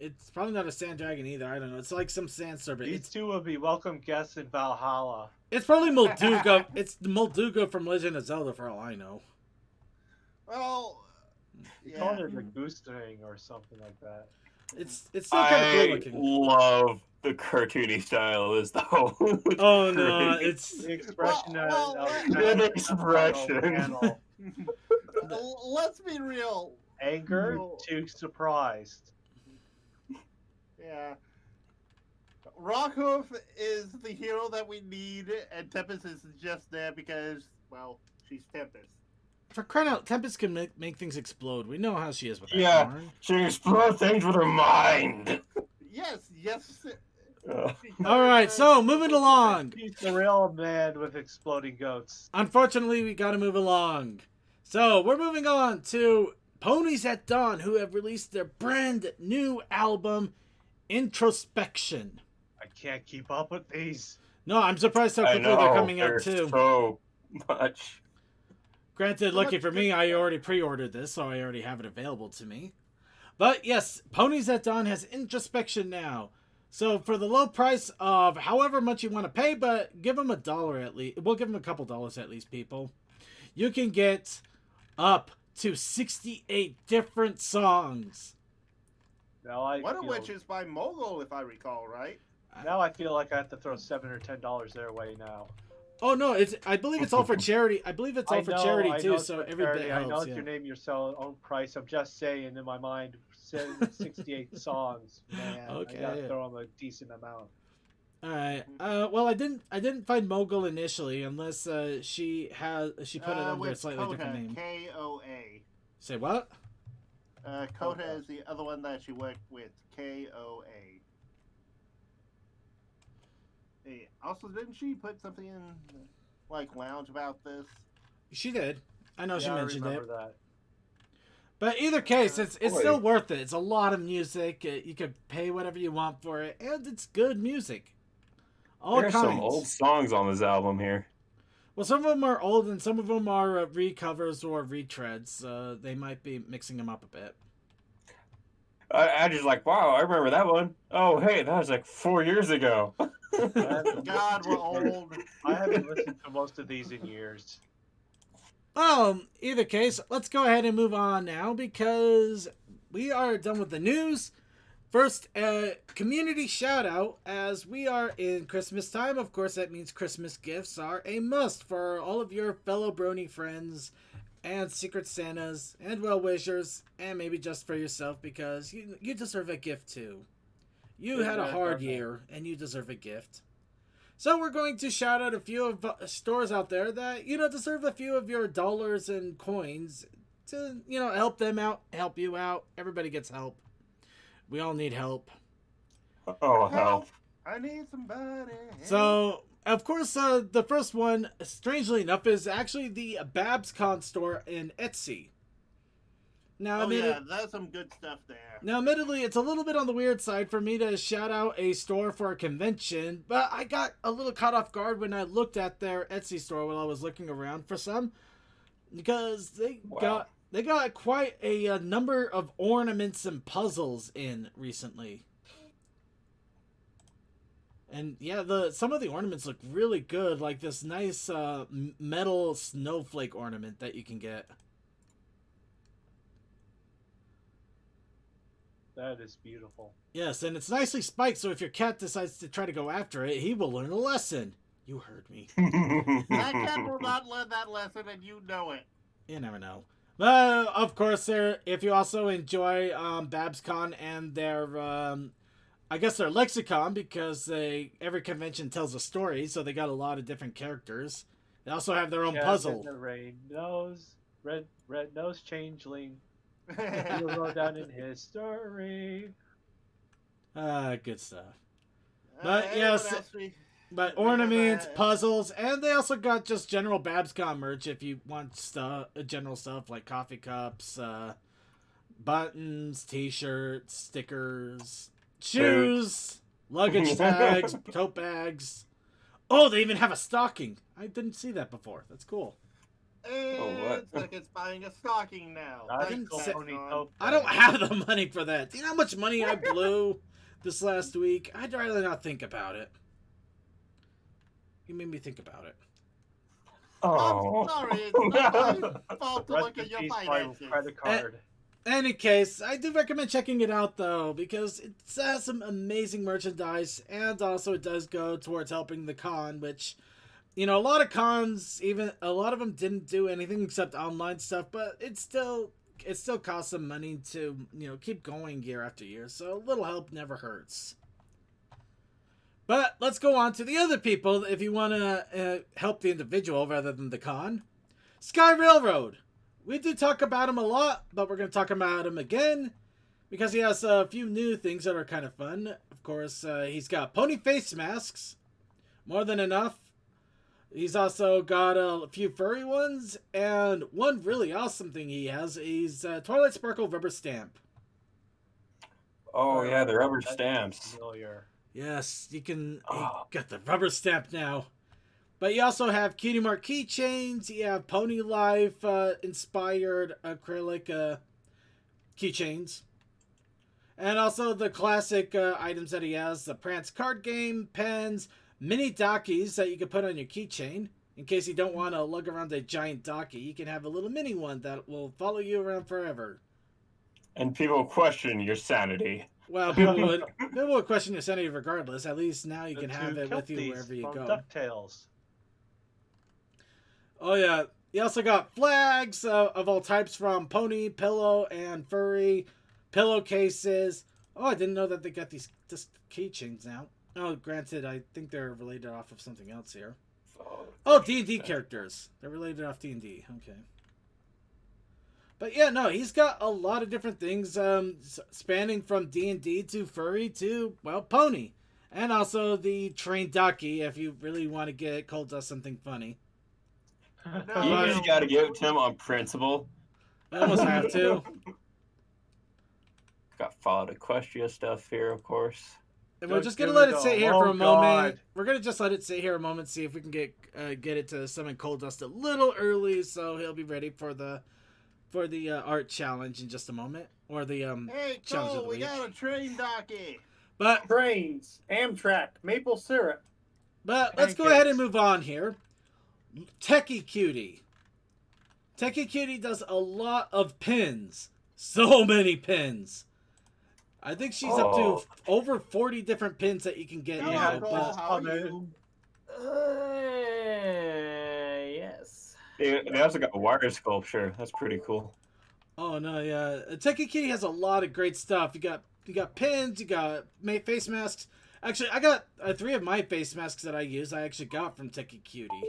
it's probably not a sand dragon either. I don't know. It's like some sand serpent. These two will be welcome guests in Valhalla. It's probably Molduga. It's the Molduga from Legend of Zelda, for all I know. Well, You call it a goose thing or something like that. It's still kind of cool looking. I love the cartoony style of this, though. Oh no, it's the expression. The expression. Let's be real. Anger to surprised. Yeah. Rockhoof is the hero that we need, and Tempest is just there because, well, she's Tempest. For crying out, Tempest can make things explode. We know how she is with that. Yeah, she can explode things with her mind. Yes. All right, so moving along. He's the real man with exploding goats. Unfortunately, we got to move along. So we're moving on to Ponies at Dawn, who have released their brand new album, Introspection. I can't keep up with these. No, I'm surprised how quickly they're coming out too. So much. Granted, lucky for me, I already pre-ordered this, so I already have it available to me. But yes, Ponies at Dawn has Introspection now. So for the low price of however much you want to pay, but give them $1 at least. We'll give them a couple dollars at least, people. You can get up to 68 different songs. Now One of which is by Mogul, if I recall, right? Now I feel like I have to throw $7 or $10 their way now. Oh no, I believe it's all for charity. I believe it's all for charity too. So every bit helps. I know it's your name, your own price. I'm just saying in my mind, 68 songs. Man, okay, I gotta throw them a decent amount. All right. Well, I didn't find Mogul initially, unless she put it under a slightly different name. K-O-A. Say what? Kota is the other one that she worked with. K-O-A. Hey, also, didn't she put something in, like, Lounge about this? She did. I know she mentioned I it. remember that. But either case, it's still worth it. It's a lot of music. You could pay whatever you want for it, and it's good music. All There's some old songs on this album here. Well, some of them are old, and some of them are recovers or retreads. They might be mixing them up a bit. I just like, wow, I remember that one. Oh, hey, that was like 4 years ago. God, we're old. I haven't listened to most of these in years. Either case, let's go ahead and move on now because we are done with the news. First, community shout out. As we are in Christmas time, of course, that means Christmas gifts are a must for all of your fellow Brony friends and Secret Santas and well-wishers, and maybe just for yourself because you deserve a gift too. You had a hard year, and you deserve a gift. So we're going to shout out a few of stores out there that, deserve a few of your dollars and coins to, help them out, help you out. Everybody gets help. We all need help. Oh, help. I need somebody. So, of course, the first one, strangely enough, is actually the BabsCon store in Etsy. Now, that's some good stuff there. Now, admittedly, it's a little bit on the weird side for me to shout out a store for a convention, but I got a little caught off guard when I looked at their Etsy store while I was looking around for some, because they got quite a number of ornaments and puzzles in recently. And yeah, some of the ornaments look really good, like this nice metal snowflake ornament that you can get. That is beautiful. Yes, and it's nicely spiked, so if your cat decides to try to go after it, he will learn a lesson. You heard me. That cat will not learn that lesson, and you know it. You never know. Of course, if you also enjoy BabsCon and their, I guess their lexicon, because every convention tells a story, so they got a lot of different characters. They also have their own puzzle. The rain nose, red nose changeling. He will go down in history. Good stuff. But yes, but ornaments, puzzles, and they also got just general BabsCon merch if you want general stuff like coffee cups, buttons, t-shirts, stickers, shoes, luggage tags, tote bags. Oh, they even have a stocking. I didn't see that before. That's cool. It's like it's buying a stocking now. I don't have the money for that. Do you know how much money I blew this last week? I'd rather not think about it. You made me think about it. Oh, I'm sorry. It's not my fault to look at your finances. Credit card. Any case, I do recommend checking it out though, because it has some amazing merchandise, and also it does go towards helping the con, which, you know, a lot of cons, even a lot of them didn't do anything except online stuff, but it still costs them money to, you know, keep going year after year, so a little help never hurts. But let's go on to the other people if you want to help the individual rather than the con. Sky Railroad. We do talk about him a lot, but we're going to talk about him again because he has a few new things that are kind of fun. Of course, he's got pony face masks. More than enough. He's also got a few furry ones, and one really awesome thing he has is Twilight Sparkle rubber stamp. Oh, yeah, the rubber stamps. Familiar. Yes, you can get the rubber stamp now. But you also have Cutie Mark keychains. You have Pony Life inspired acrylic keychains. And also the classic items that he has. The Prance card game, pens, mini dockies that you can put on your keychain. In case you don't want to lug around a giant docky, you can have a little mini one that will follow you around forever. And people question your sanity. Well, people would question your sanity regardless. At least now you can have it with you wherever you go. DuckTales. Oh yeah, you also got flags of all types from pony, pillow, and furry, pillowcases. Oh, I didn't know that they got these just keychains now. Oh, granted, I think they're related off of something else here. Oh, D&D characters. They're related off D&D. Okay. But yeah, no, he's got a lot of different things spanning from D&D to furry to, well, pony. And also the trained ducky if you really want to get Cold Dust something funny. You just got to give it to him on principle. I almost have to. Got Fallout Equestria stuff here, of course. And we're just going to let it sit here for a moment. We're going to just let it sit here a moment, see if we can get it to summon Cold Dust a little early so he'll be ready for the art challenge in just a moment. Or the hey, challenge of the we week. got a train docky. But Trains, Amtrak, maple syrup. But let's go ahead and move on here. Techie Cutie. Techie Cutie does a lot of pins. So many pins. I think she's up to over 40 different pins that you can get now. Yes. They also got a wire sculpture. That's pretty cool. Oh no, yeah. Techie Cutie has a lot of great stuff. You got pins, you got face masks. Actually, I got 3 of my face masks that I use. I actually got from Techie Cutie.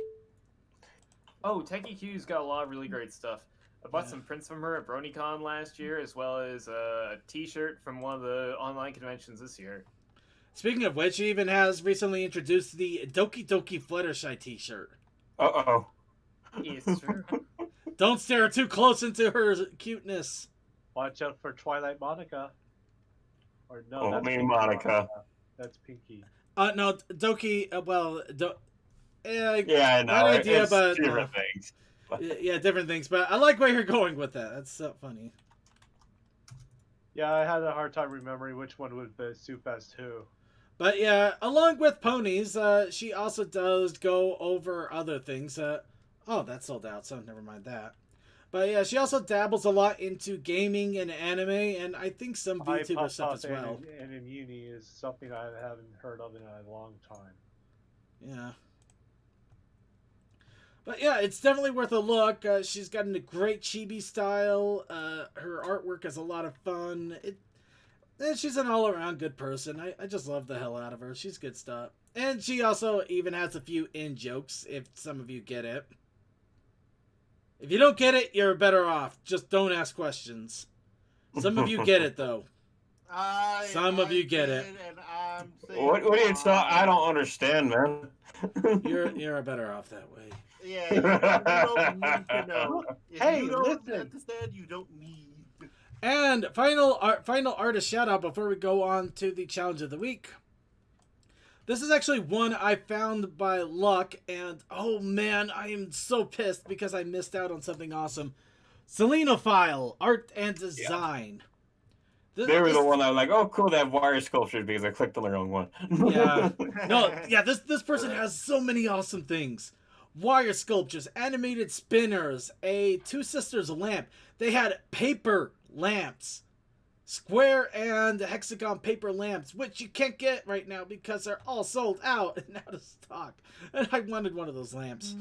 Oh, Techie Q's got a lot of really great stuff. I bought some prints from her at BronyCon last year, as well as a t-shirt from one of the online conventions this year. Speaking of which, she even has recently introduced the Doki Doki Fluttershy t-shirt. Uh-oh. It's true. Don't stare too close into her cuteness. Watch out for Twilight Monica. Or no, Oh, that's me, Pinky Monica. That's Pinky. No, Doki, yeah, I know. Not an idea, it's but different things. Yeah, different things. But I like where you're going with that. That's so funny. Yeah, I had a hard time remembering which one would suit best who. But yeah, along with ponies, she also does go over other things. Oh, that sold out, so never mind that. But yeah, she also dabbles a lot into gaming and anime, and I think some VTuber stuff as well. And Immuni is something I haven't heard of in a long time. Yeah. But yeah, it's definitely worth a look. She's got a great chibi style. Her artwork is a lot of fun. And she's an all-around good person. I just love the hell out of her. She's good stuff. And she also even has a few in-jokes, if some of you get it. If you don't get it, you're better off. Just don't ask questions. Some of you get it, though. Some of you get it. What are you talking? I don't understand, man. You're better off that way. Yeah, you don't need to know. If Hey, you don't listen. understand, you don't need. And final artist shout out before we go on to the challenge of the week. This is actually one I found by luck, and oh man, I am so pissed because I missed out on something awesome. Selenophile art and design. They were the one I was like, oh cool, they have wire sculptures because I clicked on the wrong one. Yeah. No, yeah, this person has so many awesome things. Wire sculptures, animated spinners, a Two Sisters lamp. They had paper lamps. Square and hexagon paper lamps, which you can't get right now because they're all sold out and out of stock. And I wanted one of those lamps.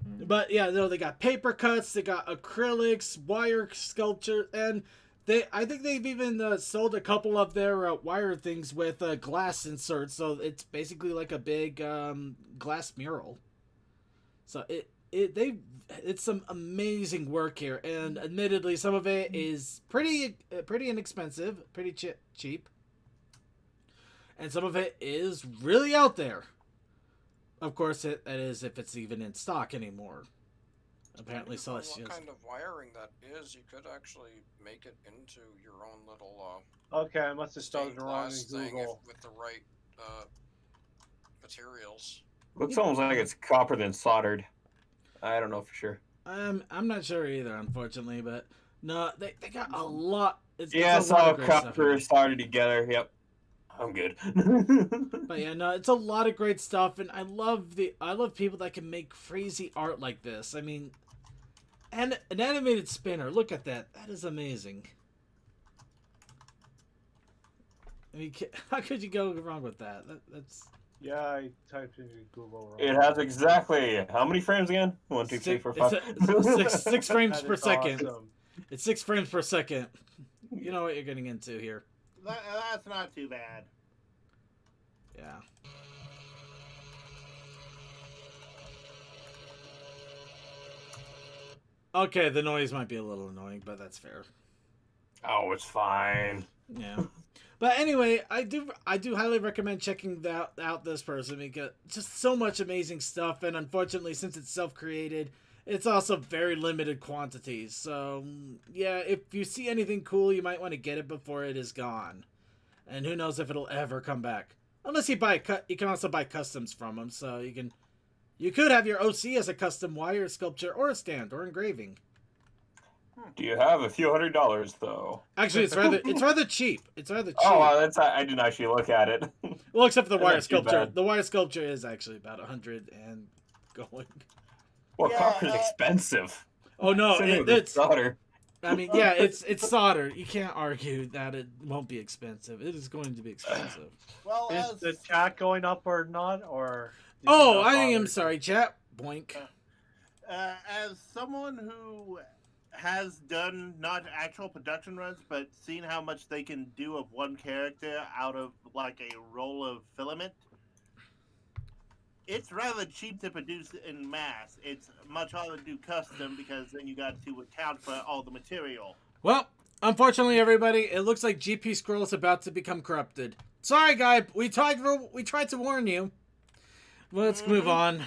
But yeah, no, they got paper cuts, they got acrylics, wire sculpture, and I think they've even sold a couple of their wire things with glass inserts, so it's basically like a big glass mural. So it's some amazing work here, and admittedly, some of it is pretty inexpensive, pretty cheap, and some of it is really out there. Of course, that is if it's even in stock anymore. Apparently, Celestia's. What kind of wiring that is, you could actually make it into your own little Okay, I must have spelled it wrong in thing Google. with the right materials. Looks almost like it's copper than soldered. I don't know for sure. I'm not sure either, unfortunately, but no, they got a lot. Yeah, it's all copper soldered together. Yep, I'm good. But yeah, no, it's a lot of great stuff, and I love people that can make crazy art like this. I mean, and an animated spinner. Look at that. That is amazing. I mean, how could you go wrong with that? That's. Yeah, I typed into Google wrong. It has exactly how many frames again? 1, 2, 3, 4, 5. Six frames per second. Awesome. It's 6 frames per second. You know what you're getting into here. That's not too bad. Yeah. Okay, the noise might be a little annoying, but that's fair. Oh, it's fine. Yeah. But anyway, I do highly recommend checking out this person because just so much amazing stuff, and unfortunately, since it's self-created, it's also very limited quantities. So yeah, if you see anything cool, you might want to get it before it is gone, and who knows if it'll ever come back. Unless you buy you can also buy customs from them, so you could have your OC as a custom wire sculpture or a stand or engraving. Do you have a few $100s though? Actually, it's rather cheap. It's rather cheap. Oh, I didn't actually look at it. Well, except for the wire Not too sculpture. bad. The wire sculpture is actually about 100 and going. Well, copper's expensive. Oh no, Same with it's solder. I mean, yeah, it's solder. You can't argue that it won't be expensive. It is going to be expensive. Well, Is the chat going up or not, or? did you Oh, not I bother? am sorry, chat. Boink. as someone who has done not actual production runs, but seen how much they can do of one character out of like a roll of filament, it's rather cheap to produce in mass. It's much harder to do custom because then you got to account for all the material. Well, unfortunately, everybody, it looks like GP Scroll is about to become corrupted. Sorry, guy. We tried to warn you. Well, let's move on.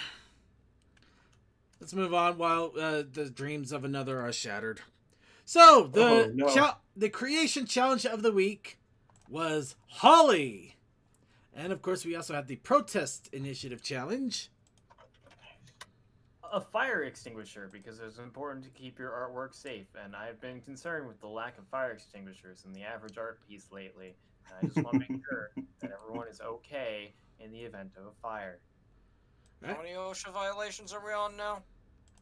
Let's move on while the dreams of another are shattered. So, the creation challenge of the week was Holly. And, of course, we also had the protest initiative challenge. A fire extinguisher, because it's important to keep your artwork safe, and I've been concerned with the lack of fire extinguishers in the average art piece lately. And I just want to make sure that everyone is okay in the event of a fire. How many OSHA violations are we on now?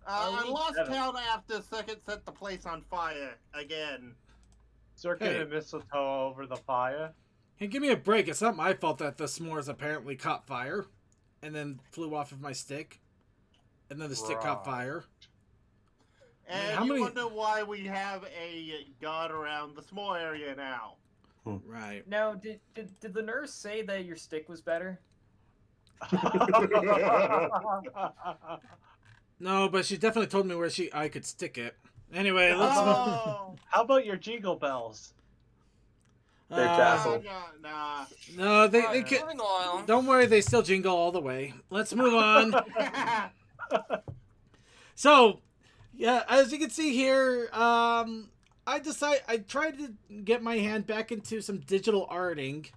I lost count after Circuit set the place on fire again. Circuit and mistletoe over the fire. Hey, give me a break. It's not my fault that the s'mores apparently caught fire and then flew off of my stick. and then the stick caught fire. And how you many- wonder why we have a guard around the small area now. Right. Now, did the nurse say that your stick was better? No, but she definitely told me where I could stick it. Anyway, let's move. How about your jingle bells? They're tassel. Nah. No, they can. Moving along. Don't worry, they still jingle all the way. Let's move on. So, yeah, as you can see here, I tried to get my hand back into some digital arting.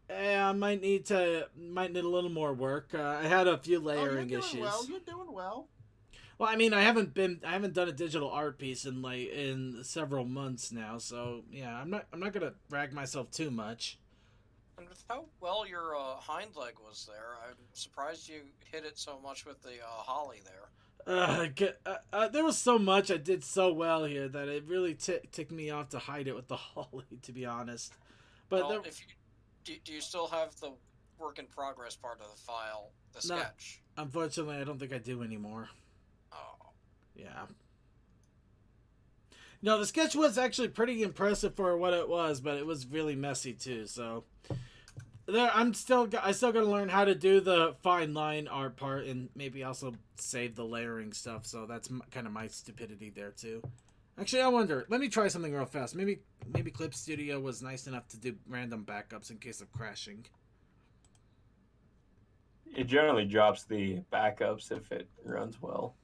I might need a little more work. I had a few layering you're issues. doing well. You're doing well. Well, I mean, I haven't done a digital art piece in several months now, so yeah, I'm not gonna drag myself too much. And with how well your hind leg was there, I'm surprised you hit it so much with the holly there. There was so much I did so well here that it really ticked me off to hide it with the holly, to be honest. But Well, do you still have the work in progress part of the file, the No. sketch? Unfortunately, I don't think I do anymore. Oh. Yeah. No, the sketch was actually pretty impressive for what it was, but it was really messy too. So I still got to learn how to do the fine line art part and maybe also save the layering stuff. So that's kind of my stupidity there too. Actually, I wonder. Let me try something real fast. Maybe Clip Studio was nice enough to do random backups in case of crashing. It generally drops the backups if it runs well.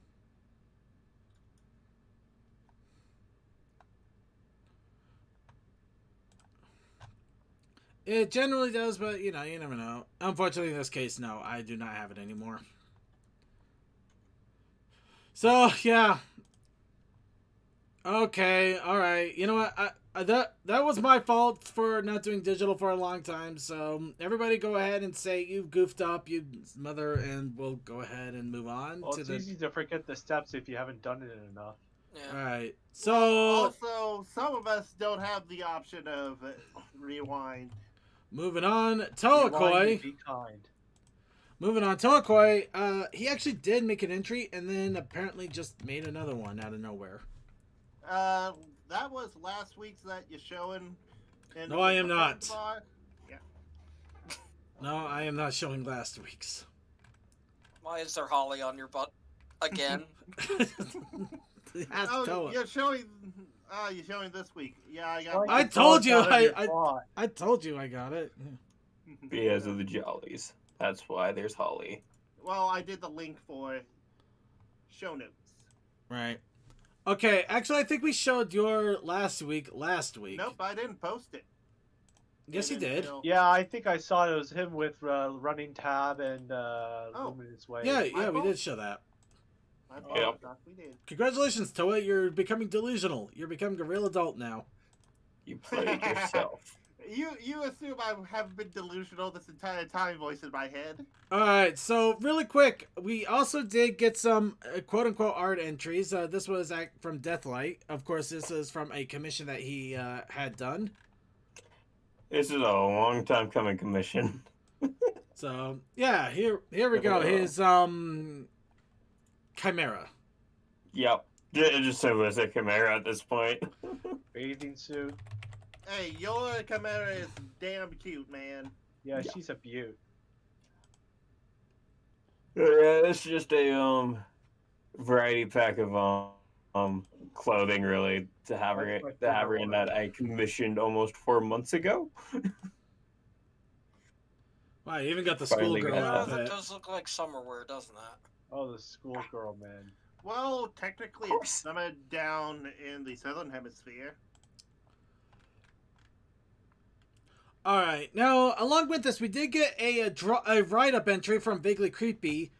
It generally does, but you never know. Unfortunately, in this case, no, I do not have it anymore. So yeah. Okay, all right. You know what? That was my fault for not doing digital for a long time. So everybody, go ahead and say you goofed up, you mother, and we'll go ahead and move on Well, to it's the. easy to forget the steps if you haven't done it enough. All right. So Also, some of us don't have the option of rewind. moving on, Rewind Toakoi. and be kind. Moving on, Toakoi. He actually did make an entry, and then apparently just made another one out of nowhere. That was last week's that you're showing. No, I am not. Bar. Yeah. No, I am not showing last week's. Why is there holly on your butt again? Ask Toa. You're showing. You're showing this week. Yeah, I got. I told you. I told you I got it. Because of the jollies. That's why there's holly. Well, I did the link for show notes. Right. Okay, actually, I think we showed your last week. Nope, I didn't post it. Yes, he did. Yeah, I think I saw it was him with running tab and luminous way. Yeah, we did show that. I apologize, we did. Congratulations, Toa. You're becoming delusional. You're becoming a real adult now. You played yourself. You assume I have been delusional this entire time, voice in my head. Alright, so really quick, we also did get some quote-unquote art entries. This was from Deathlight. Of course, this is from a commission that he had done. This is a long time coming commission. So, yeah, here we go. His, Chimera. Yep. Just simple as a Chimera at this point. Bathing suit. Hey, your Chimera is damn cute, man. Yeah, she's a beaut. Yeah, it's just a variety pack of clothing really to have her in that I commissioned almost 4 months ago. Wow, you even got the Finally schoolgirl got That outfit. does look like summer wear, doesn't that? Oh, the schoolgirl, man. Well, technically, it's summer down in the southern hemisphere. All right. Now, along with this, we did get a write-up entry from Vaguely Creepy.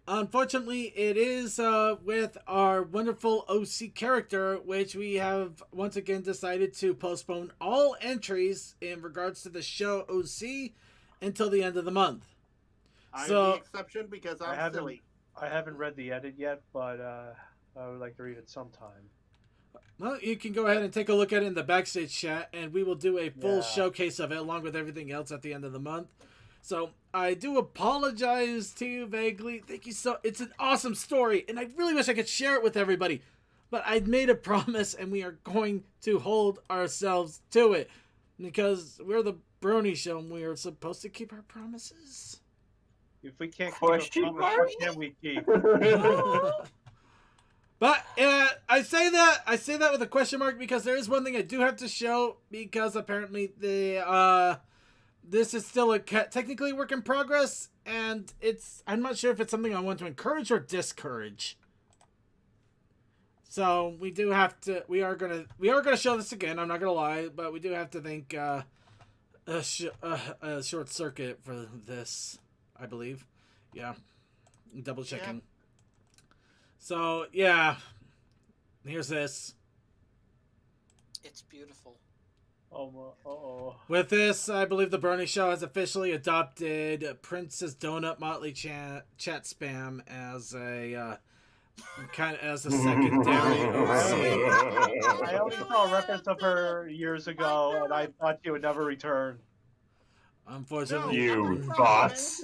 Unfortunately, it is with our wonderful OC character, which we have once again decided to postpone all entries in regards to the show OC until the end of the month. I'm So- the exception because I'm silly. I haven't read the edit yet, but I would like to read it sometime. Well, you can go ahead and take a look at it in the backstage chat, and we will do a full Yeah. showcase of it along with everything else at the end of the month. So I do apologize to you vaguely. Thank you so. It's an awesome story, and I really wish I could share it with everybody. But I'd made a promise, and we are going to hold ourselves to it because we're the Brony Show, and we are supposed to keep our promises. If we can't keep a promise, what can we keep? But I say that with a question mark because there is one thing I do have to show because apparently this is still technically a work in progress, and I'm not sure if it's something I want to encourage or discourage. So we are gonna show this again. I'm not gonna lie, but we do have to think a short circuit for this, I believe. Yeah, double checking. Yeah. So yeah, here's this. It's beautiful. Oh. With this, I believe the Brony Show has officially adopted Princess Donut Motley chat spam as a secondary OC. I only saw a reference of her years ago, and I thought she would never return. Unfortunately, you bots.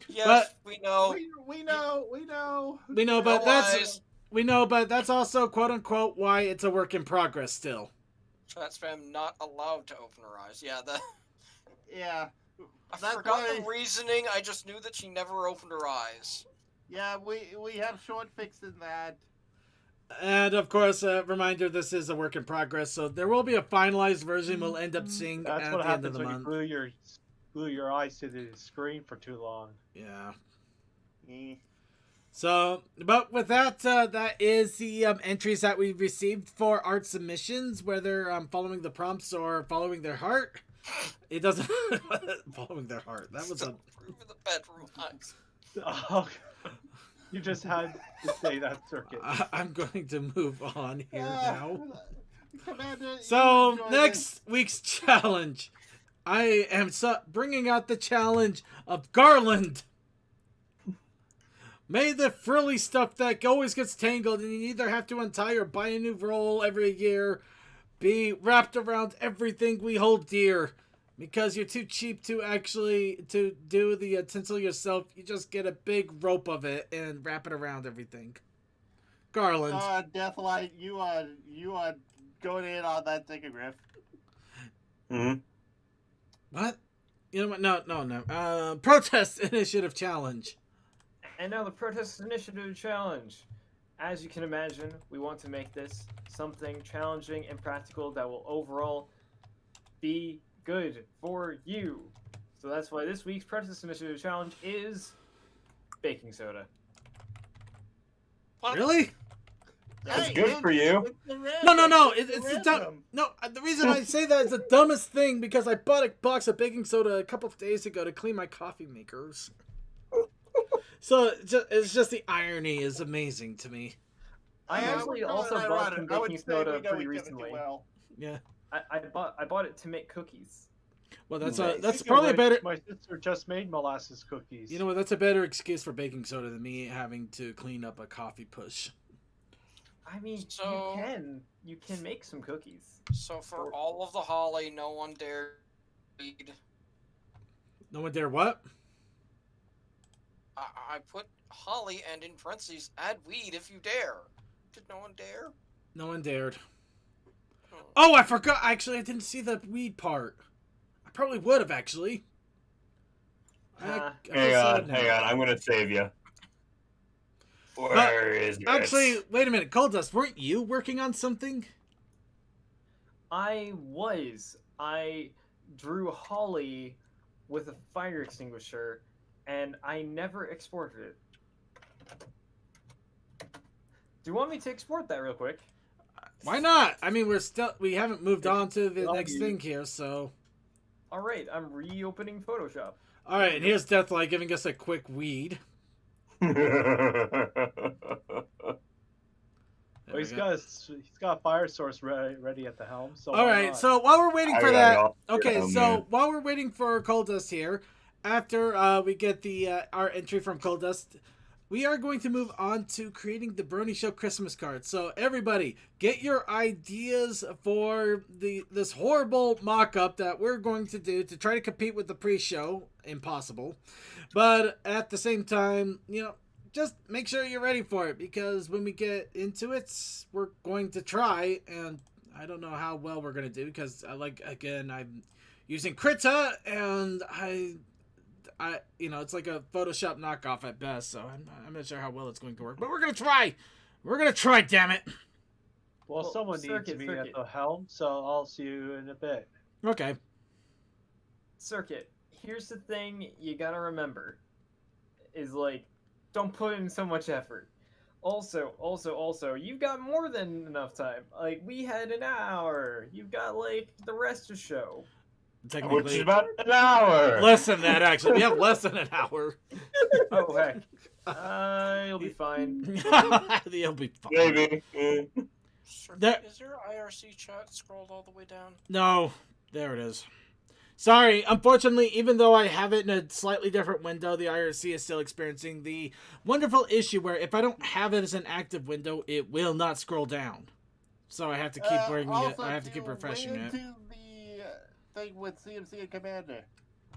Yes, but we know. We know. We know, but that's also quote unquote why it's a work in progress still. Chat spam not allowed to open her eyes. Yeah, Yeah. I forgot the reasoning. I just knew that she never opened her eyes. Yeah, we have short fix in that. And of course, a reminder: this is a work in progress, so there will be a finalized version we'll end up seeing at the end of the month. That's what happens when you glue your eyes to the screen for too long. Yeah. So, but with that, that is the entries that we received for art submissions, whether following the prompts or following their heart. It doesn't following their heart. That was the bedroom eyes. Oh, you just had to say that circuit. I'm going to move on here now. Commander, so next week's challenge, I am bringing out the challenge of Garland. May the frilly stuff that always gets tangled and you either have to untie or buy a new roll every year be wrapped around everything we hold dear. Because you're too cheap to do the tinsel yourself, you just get a big rope of it and wrap it around everything. Garland. Deathlight, you are going in on that thing, Griff. What? You know what? No. Protest Initiative Challenge. And now the Protest Initiative Challenge. As you can imagine, we want to make this something challenging and practical that will overall be good for you. So that's why this week's Protest Initiative Challenge is baking soda. What? Really? That's good for you. No. It's the dumb. No, the reason I say that is the dumbest thing because I bought a box of baking soda a couple of days ago to clean my coffee makers. So it's just the irony is amazing to me. I actually also bought some baking soda pretty recently. Yeah. I bought it to make cookies. Well, that's probably a better. My sister just made molasses cookies. You know what? That's a better excuse for baking soda than me having to clean up a coffee push. I mean, you can make some cookies. So for all of the holly, no one dared read. No one dare what? I put holly and in parentheses add weed if you dare. Did no one dare? No one dared. Oh, I forgot. Actually, I didn't see the weed part. I probably would have actually. Hang on. I'm gonna save you. Where is it? Actually, wait a minute. Goldust, weren't you working on something? I was. I drew holly with a fire extinguisher, and I never exported it. Do you want me to export that real quick? Why not? I mean, we haven't moved on to the next thing here, so. All right, I'm reopening Photoshop. All right, and here's Deathlight giving us a quick weed. Well, he's got a fire source ready at the helm. So all right, so while we're waiting for that, while we're waiting for Coldust here, after we get the our entry from Coldust, we are going to move on to creating the Brony Show Christmas card. So everybody, get your ideas for this horrible mock-up that we're going to do to try to compete with the pre-show. Impossible. But at the same time, you know, just make sure you're ready for it, because when we get into it, we're going to try, and I don't know how well we're going to do, because I'm using Krita, and I you know, it's like a Photoshop knockoff at best, so I'm not sure how well it's going to work. But we're going to try! We're going to try, damn it! Well, someone needs me at the helm, so I'll see you in a bit. Okay. Circuit, here's the thing you gotta remember. Is, like, don't put in so much effort. Also, you've got more than enough time. Like, we had an hour. You've got, like, the rest of the show. Technically, which is about an hour. Less than that, actually. We have less than an hour. Oh, heck. You'll be fine. You'll be fine. Maybe. Is your IRC chat scrolled all the way down? No. There it is. Sorry. Unfortunately, even though I have it in a slightly different window, the IRC is still experiencing the wonderful issue where if I don't have it as an active window, it will not scroll down. So I have to keep bringing it. I have to keep refreshing it. Thing with CMC and Commander,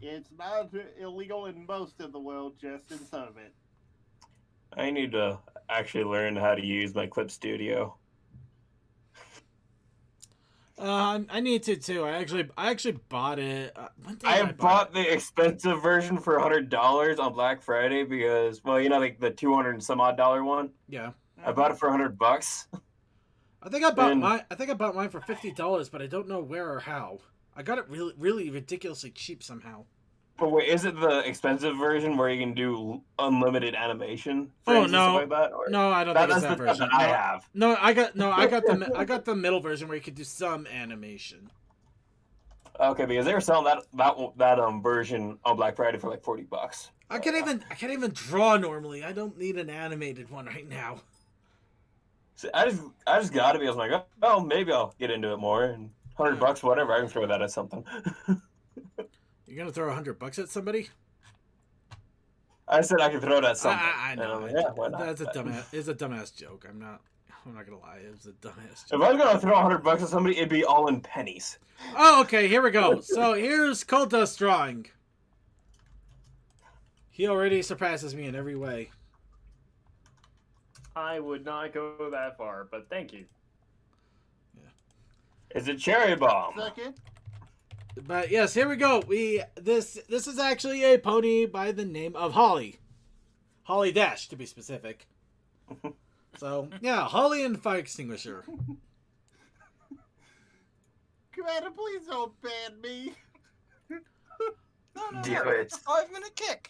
it's not illegal in most of the world, just in some of it. I need to actually learn how to use my Clip Studio. I need to too. I actually bought it. I bought the expensive version for $100 on Black Friday because, well, you know, like the $200 and some odd one. Yeah. I bought it for $100. I think I bought mine for $50, but I don't know where or how. I got it really ridiculously cheap somehow. But wait, is it the expensive version where you can do unlimited animation? Oh no, like that? Or... no, I don't think it's that version. That I have. No, I got the middle version where you could do some animation. Okay, because they were selling that version on Black Friday for like $40. I can't even draw normally. I don't need an animated one right now. See, I just got it because I'm like, oh, maybe I'll get into it more. And $100, whatever, I can throw that at something. You're gonna throw $100 at somebody? I said I could throw it at something. I know. Yeah, why not? That's a dumbass. It's a dumbass joke. I'm not gonna lie. It was a dumbass joke. If I was gonna throw $100 at somebody, it'd be all in pennies. Oh, okay. Here we go. So here's Kultus drawing. He already surpasses me in every way. I would not go that far, but thank you. It's a cherry bomb. Second. But yes, here we go. This is actually a pony by the name of Holly. Holly Dash, to be specific. So yeah, Holly and fire extinguisher. Commander, please don't ban me. No, Do it. It's a 5-minute kick.